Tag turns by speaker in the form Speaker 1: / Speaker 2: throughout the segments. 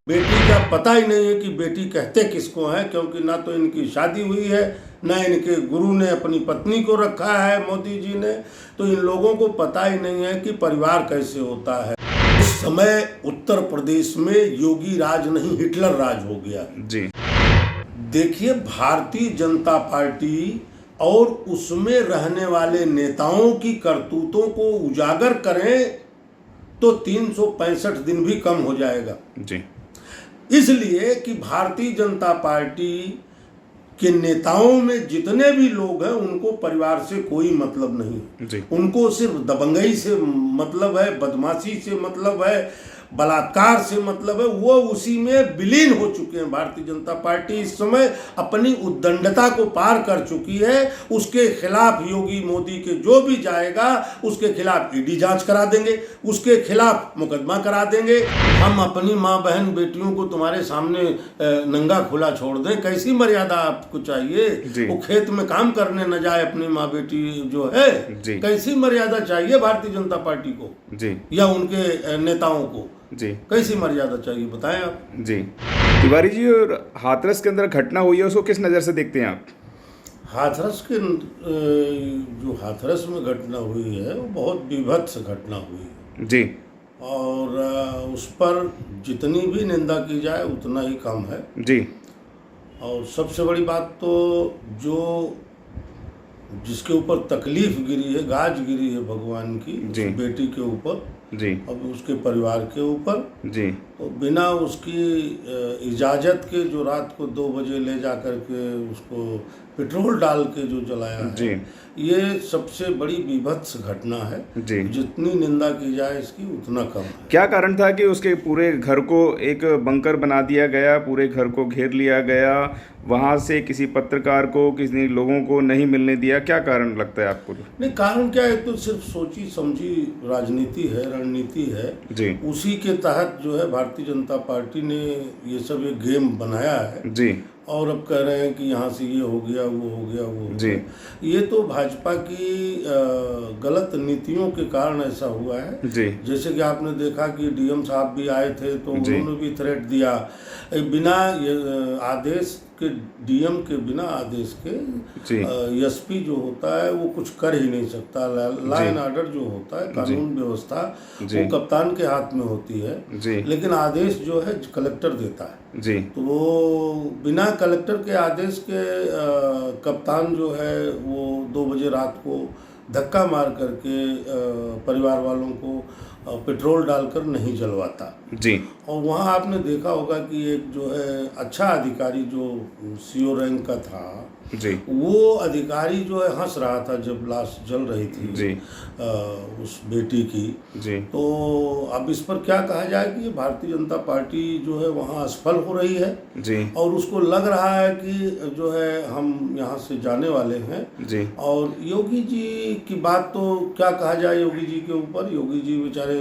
Speaker 1: बेटी का पता ही नहीं है कि बेटी कहते किसको है, क्योंकि ना तो इनकी शादी हुई है, ना इनके गुरु ने अपनी पत्नी को रखा है मोदी जी ने। तो इन लोगों को पता ही नहीं है कि परिवार कैसे होता है। इस समय उत्तर प्रदेश में योगी राज नहीं हिटलर राज हो गया
Speaker 2: जी।
Speaker 1: देखिए, भारतीय जनता पार्टी और उसमें रहने वाले नेताओं की करतूतों को उजागर करें तो 365 दिन भी कम हो जाएगा
Speaker 2: जी।
Speaker 1: इसलिए कि भारतीय जनता पार्टी के नेताओं में जितने भी लोग हैं उनको परिवार से कोई मतलब नहीं
Speaker 2: जी।
Speaker 1: उनको सिर्फ दबंगई से मतलब है, बदमाशी से मतलब है, बलात्कार से मतलब है। वो उसी में विलीन हो चुके हैं। भारतीय जनता पार्टी इस समय अपनी उद्दंडता को पार कर चुकी है। उसके खिलाफ योगी मोदी के जो भी जाएगा उसके खिलाफ ईडी जांच करा देंगे, उसके खिलाफ मुकदमा करा देंगे। हम अपनी माँ बहन बेटियों को तुम्हारे सामने नंगा खुला छोड़ दें, कैसी मर्यादा आपको चाहिए? वो खेत में काम करने न जाए अपनी माँ बेटी जो है, कैसी मर्यादा चाहिए भारतीय जनता पार्टी को
Speaker 2: जी,
Speaker 1: या उनके नेताओं को
Speaker 2: जी?
Speaker 1: कैसी मर्यादा चाहिए बताएं आप
Speaker 2: जी। तिवारी जी, और हाथरस के अंदर घटना हुई है उसको किस नज़र से देखते हैं आप?
Speaker 1: हाथरस के जो हाथरस में घटना हुई है वो बहुत विभत्स घटना हुई है
Speaker 2: जी।
Speaker 1: और उस पर जितनी भी निंदा की जाए उतना ही कम है
Speaker 2: जी।
Speaker 1: और सबसे बड़ी बात तो जो जिसके ऊपर तकलीफ गिरी है, गाज गिरी है भगवान की, उस बेटी के ऊपर
Speaker 2: जी,
Speaker 1: अब उसके परिवार के ऊपर
Speaker 2: जी,
Speaker 1: तो बिना उसकी इजाज़त के जो रात को 2 बजे ले जा कर के उसको पेट्रोल डाल के जो जलाया है, ये सबसे बड़ी विभत्स घटना है जी। जितनी निंदा की जाए इसकी उतना कम है।
Speaker 2: क्या कारण था कि उसके पूरे घर को एक बंकर बना दिया गया, पूरे घर को घेर लिया गया, वहाँ से किसी पत्रकार को, किसी लोगों को नहीं मिलने दिया? क्या कारण लगता है आपको?
Speaker 1: नहीं, कारण क्या है, तो सिर्फ सोची समझी राजनीति है, रणनीति है जी। उसी के तहत जो है भारतीय जनता पार्टी ने ये सब एक गेम बनाया है जी। और अब कह रहे हैं कि यहाँ से ये हो गया, वो हो गया, वो हो गया। ये तो भाजपा की गलत नीतियों के कारण ऐसा हुआ है जी। जैसे कि आपने देखा कि डीएम साहब भी आए थे तो उन्होंने भी थ्रेट दिया, बिना आदेश के, डीएम के बिना आदेश के एसपी जो होता है वो कुछ कर ही नहीं सकता। लॉ एंड ऑर्डर जो होता है, कानून व्यवस्था, वो कप्तान के हाथ में होती है, लेकिन आदेश जो है कलेक्टर देता है जी। तो वो बिना कलेक्टर के आदेश के कप्तान जो है वो 2 बजे रात को धक्का मार करके परिवार वालों को पेट्रोल डालकर नहीं जलवाता जी। और वहाँ आपने देखा होगा कि एक जो है अच्छा अधिकारी जो सीओ रैंक का था जी, वो अधिकारी जो है हंस रहा था जब लाश जल रही थी जी। उस बेटी की जी। तो अब इस पर क्या कहा जाए कि भारतीय जनता पार्टी जो है वहाँ असफल हो रही है जी। और उसको लग रहा है कि जो है हम यहाँ से जाने वाले हैं जी। और योगी जी की बात तो क्या कहा जाए योगी जी के ऊपर। योगी जी बेचारे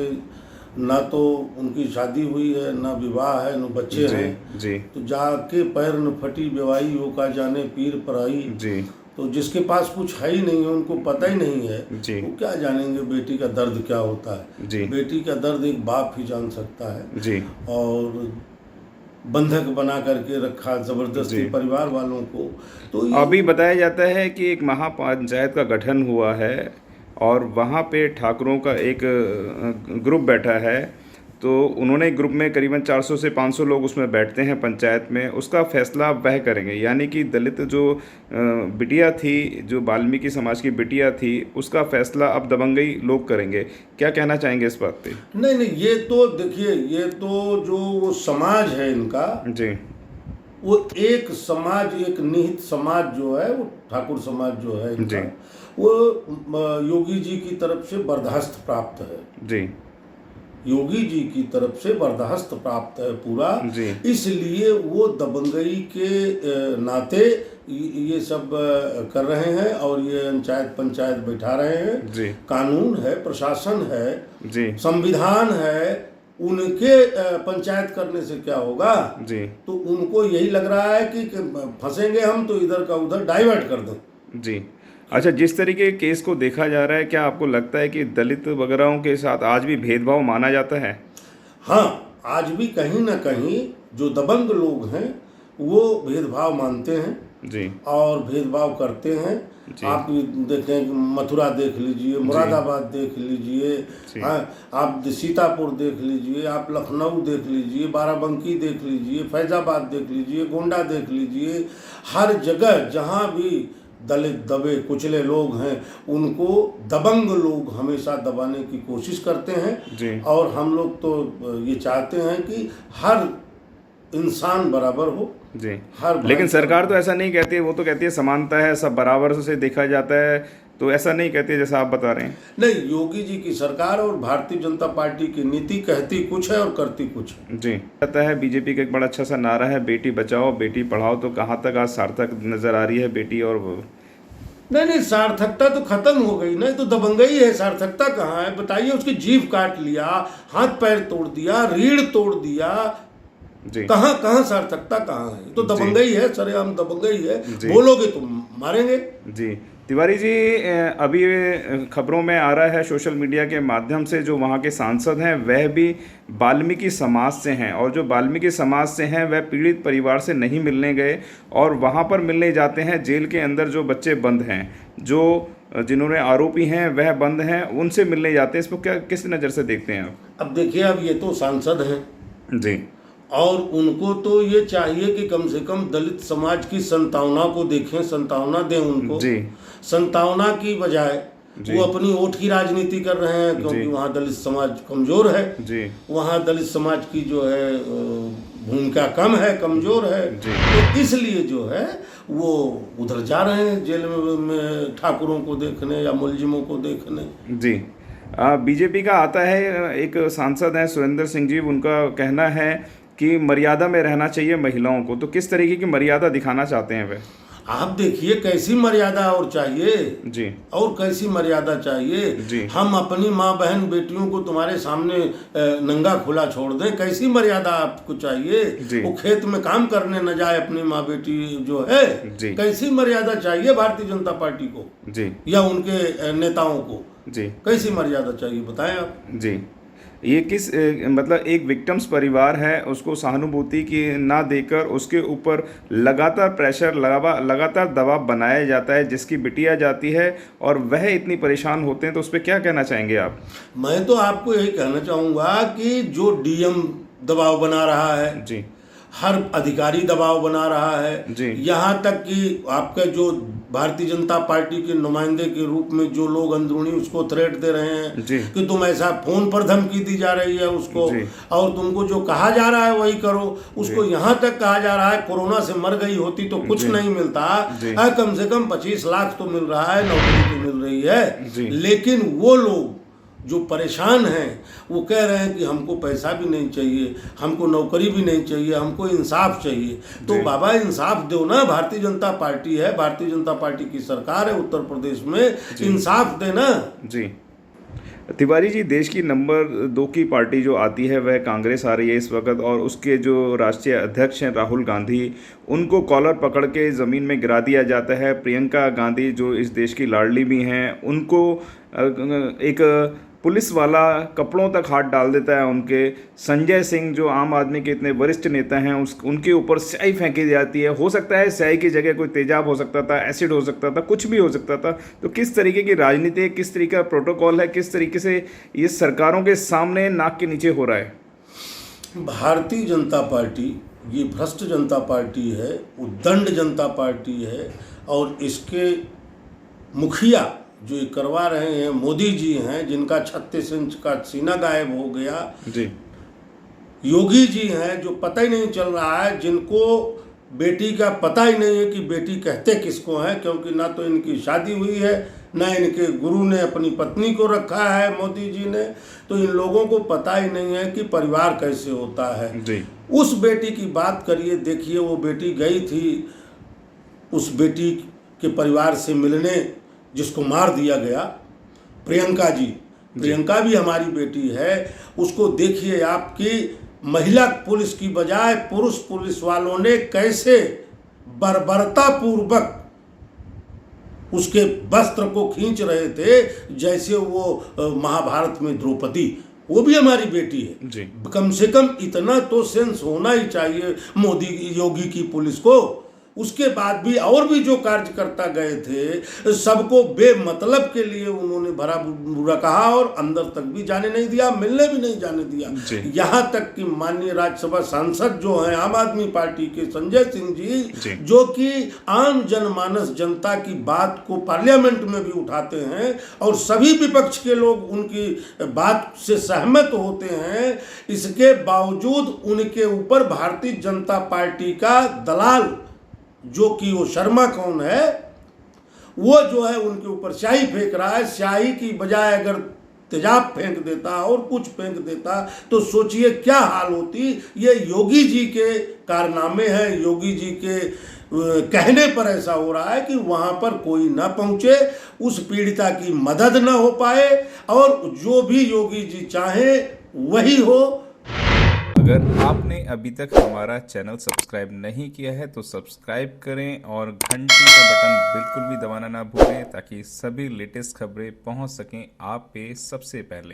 Speaker 1: ना तो उनकी शादी हुई है, ना विवाह है, न बच्चे हैं जी। तो जाके पैर न फटी बेवाई हो का जाने पीर पराई जी। तो जिसके पास कुछ है ही नहीं है, उनको पता ही नहीं है जी। वो क्या जानेंगे बेटी का दर्द क्या होता है जी। बेटी का दर्द एक बाप ही जान सकता है जी। और बंधक बना करके रखा जबरदस्ती परिवार वालों को। तो
Speaker 2: अभी बताया जाता है कि एक महापंचायत का गठन हुआ है और वहाँ पे ठाकुरों का एक ग्रुप बैठा है, तो उन्होंने ग्रुप में करीबन 400 से 500 लोग उसमें बैठते हैं पंचायत में। उसका फैसला वह करेंगे, यानी कि दलित जो बिटिया थी, जो वाल्मीकि समाज की बिटिया थी, उसका फैसला अब दबंगई लोग करेंगे। क्या कहना चाहेंगे इस बात पे?
Speaker 1: नहीं, ये तो देखिए, ये तो जो समाज है इनका जी, वो एक समाज, एक निहित समाज जो है वो ठाकुर समाज जो है इनका, वो योगी जी की तरफ से बर्दाश्त प्राप्त है जी। योगी जी की तरफ से बर्दाश्त प्राप्त है पूरा, इसलिए वो दबंगई के नाते ये सब कर रहे हैं और ये पंचायत बैठा रहे हैं जी। कानून है, प्रशासन है जी, संविधान है, उनके पंचायत करने से क्या होगा जी। तो उनको यही लग रहा है कि फंसेंगे हम तो इधर का उधर डाइवर्ट कर दें
Speaker 2: जी। अच्छा, जिस तरीके के केस को देखा जा रहा है, क्या आपको लगता है कि दलित वगैरह के साथ आज भी भेदभाव माना जाता है?
Speaker 1: हाँ, आज भी कहीं ना कहीं जो दबंग लोग हैं वो भेदभाव मानते हैं
Speaker 2: जी
Speaker 1: और भेदभाव करते हैं। आप देखें, मथुरा देख लीजिए, मुरादाबाद देख लीजिए, आप सीतापुर देख लीजिए, आप लखनऊ देख लीजिए, बाराबंकी देख लीजिए, फैजाबाद देख लीजिए, गोंडा देख लीजिए। हर जगह जहाँ भी दलित दबे कुचले लोग हैं उनको दबंग लोग हमेशा दबाने की कोशिश करते हैं। और हम लोग तो ये चाहते हैं कि हर इंसान बराबर हो
Speaker 2: जी। लेकिन सरकार तो ऐसा नहीं कहती है, वो तो कहती है समानता है, सब बराबर से देखा जाता है, तो ऐसा नहीं कहती है जैसा आप बता रहे हैं।
Speaker 1: नहीं, योगी जी की सरकार और भारतीय जनता पार्टी की नीति कहती कुछ है और करती कुछ है
Speaker 2: जी। कहता है बीजेपी का एक बड़ा अच्छा सा नारा है बेटी बचाओ बेटी पढ़ाओ, तो कहाँ तक आज सार्थक नजर आ रही है बेटी? और
Speaker 1: नहीं, सार्थकता तो खत्म हो गई ना, तो दबंगई है, सार्थकता कहाँ है बताइए? उसकी जीभ काट लिया, हाथ पैर तोड़ दिया, रीढ़ तोड़ दिया, कहाँ सार्थकता कहाँ है? तो दबंगई है, सरेआम दबंगई है। बोलोगे तो मारेंगे
Speaker 2: जी। तिवारी जी, अभी खबरों में आ रहा है सोशल मीडिया के माध्यम से जो वहाँ के सांसद हैं वह भी वाल्मीकि समाज से हैं, और जो वाल्मीकि समाज से हैं वह पीड़ित परिवार से नहीं मिलने गए और वहाँ पर मिलने जाते हैं। जेल के अंदर जो बच्चे बंद हैं, जो जिन्होंने आरोपी हैं वह बंद हैं, उनसे मिलने जाते हैं। इसको क्या किस नज़र से देखते हैं आप?
Speaker 1: अब देखिए, अब ये तो सांसद हैं
Speaker 2: जी,
Speaker 1: और उनको तो ये चाहिए कि कम से कम दलित समाज की संतावना को देखें, संतावना दें उनको जी। संतावना की बजाय वो अपनी वोट की राजनीति कर रहे हैं, क्योंकि वहाँ दलित समाज कमजोर है जी। वहाँ दलित समाज की जो है भूमिका कम है, कमजोर है, तो इसलिए जो है वो उधर जा रहे हैं जेल में ठाकुरों को देखने या मुलजिमों को देखने
Speaker 2: जी। बीजेपी का आता है एक सांसद हैं सुरेंद्र सिंह जी, उनका कहना है कि मर्यादा में रहना चाहिए महिलाओं को, तो किस तरीके की मर्यादा दिखाना चाहते हैं वे?
Speaker 1: आप देखिए कैसी मर्यादा और चाहिए
Speaker 2: जी, और
Speaker 1: कैसी मर्यादा चाहिए जी। हम अपनी माँ बहन बेटियों को तुम्हारे सामने नंगा खुला छोड़ दें, कैसी मर्यादा आपको चाहिए? वो खेत में काम करने न जाए अपनी माँ बेटी जो है जी। कैसी मर्यादा चाहिए भारतीय जनता पार्टी को जी, या उनके नेताओं को जी? कैसी मर्यादा चाहिए बताएं आप
Speaker 2: जी। ये किस मतलब एक विक्टिम्स परिवार है, उसको सहानुभूति की ना देकर उसके ऊपर लगातार प्रेशर लगातार दबाव बनाया जाता है, जिसकी बिटिया जाती है और वह इतनी परेशान होते हैं, तो उस पर क्या कहना चाहेंगे आप?
Speaker 1: मैं तो आपको यही कहना चाहूँगा कि जो डीएम दबाव बना रहा है जी, हर अधिकारी दबाव बना रहा है जी। यहाँ तक कि आपके जो भारतीय जनता पार्टी के नुमाइंदे के रूप में जो लोग अंदरूनी उसको थ्रेट दे रहे हैं कि तुम ऐसा फोन पर धमकी दी जा रही है उसको, और तुमको जो कहा जा रहा है वही करो। उसको यहाँ तक कहा जा रहा है कोरोना से मर गई होती तो कुछ नहीं मिलता, कम से कम 25 लाख तो मिल रहा है, नौकरी तो मिल रही है। लेकिन वो लोग जो परेशान हैं वो कह रहे हैं कि हमको पैसा भी नहीं चाहिए, हमको नौकरी भी नहीं चाहिए, हमको इंसाफ चाहिए। तो बाबा इंसाफ दो ना, भारतीय जनता पार्टी है, भारतीय जनता पार्टी की सरकार है उत्तर प्रदेश में, इंसाफ देना
Speaker 2: जी। तिवारी जी, देश की नंबर 2 की पार्टी जो आती है वह कांग्रेस आ रही है इस वक्त, और उसके जो राष्ट्रीय अध्यक्ष हैं राहुल गांधी, उनको कॉलर पकड़ के ज़मीन में गिरा दिया जाता है। प्रियंका गांधी जो इस देश की लाडली भी हैं, उनको एक पुलिस वाला कपड़ों तक हाथ डाल देता है उनके। संजय सिंह जो आम आदमी के इतने वरिष्ठ नेता हैं, उनके ऊपर स्याही फेंकी जाती है। हो सकता है स्याही की जगह कोई तेजाब हो सकता था, एसिड हो सकता था, कुछ भी हो सकता था। तो किस तरीके की राजनीति है, किस तरीके का प्रोटोकॉल है, किस तरीके से ये सरकारों के सामने नाक के नीचे हो रहा है?
Speaker 1: भारतीय जनता पार्टी ये भ्रष्ट जनता पार्टी है, उद्दंड जनता पार्टी है, और इसके मुखिया जो ये करवा रहे हैं मोदी जी हैं, जिनका 36 इंच का सीना गायब हो गया जी। योगी जी हैं जो पता ही नहीं चल रहा है, जिनको बेटी का पता ही नहीं है कि बेटी कहते किसको है, क्योंकि ना तो इनकी शादी हुई है, ना इनके गुरु ने अपनी पत्नी को रखा है मोदी जी ने, तो इन लोगों को पता ही नहीं है कि परिवार कैसे होता है जी। उस बेटी की बात करिए, देखिए वो बेटी गई थी उस बेटी के परिवार से मिलने जिसको मार दिया गया, प्रियंका जी, प्रियंका भी हमारी बेटी है। उसको देखिए आपकी महिला पुलिस की बजाय पुरुष पुलिस वालों ने कैसे बर्बरता पूर्वक उसके वस्त्र को खींच रहे थे, जैसे वो महाभारत में द्रौपदी वो भी हमारी बेटी है
Speaker 2: जी।
Speaker 1: कम से कम इतना तो सेंस होना ही चाहिए मोदी योगी की पुलिस को। उसके बाद भी और भी जो कार्यकर्ता गए थे सबको बेमतलब के लिए उन्होंने भरा बुरा कहा और अंदर तक भी जाने नहीं दिया, मिलने भी नहीं जाने दिया। यहाँ तक कि माननीय राज्यसभा सांसद जो हैं आम आदमी पार्टी के संजय सिंह जी, जो कि आम जनमानस जनता की बात को पार्लियामेंट में भी उठाते हैं और सभी विपक्ष के लोग उनकी बात से सहमत होते हैं, इसके बावजूद उनके ऊपर भारतीय जनता पार्टी का दलाल जो कि वो शर्मा कौन है, वो जो है उनके ऊपर स्याही फेंक रहा है। स्याही की बजाय अगर तेजाब फेंक देता और कुछ फेंक देता तो सोचिए क्या हाल होती। ये योगी जी के कारनामे हैं, योगी जी के कहने पर ऐसा हो रहा है कि वहाँ पर कोई ना पहुँचे, उस पीड़िता की मदद ना हो पाए और जो भी योगी जी चाहे वही हो।
Speaker 2: अगर आपने अभी तक हमारा चैनल सब्सक्राइब नहीं किया है तो सब्सक्राइब करें और घंटी का बटन बिल्कुल भी दबाना ना भूलें ताकि सभी लेटेस्ट खबरें पहुंच सकें आप पे सबसे पहले।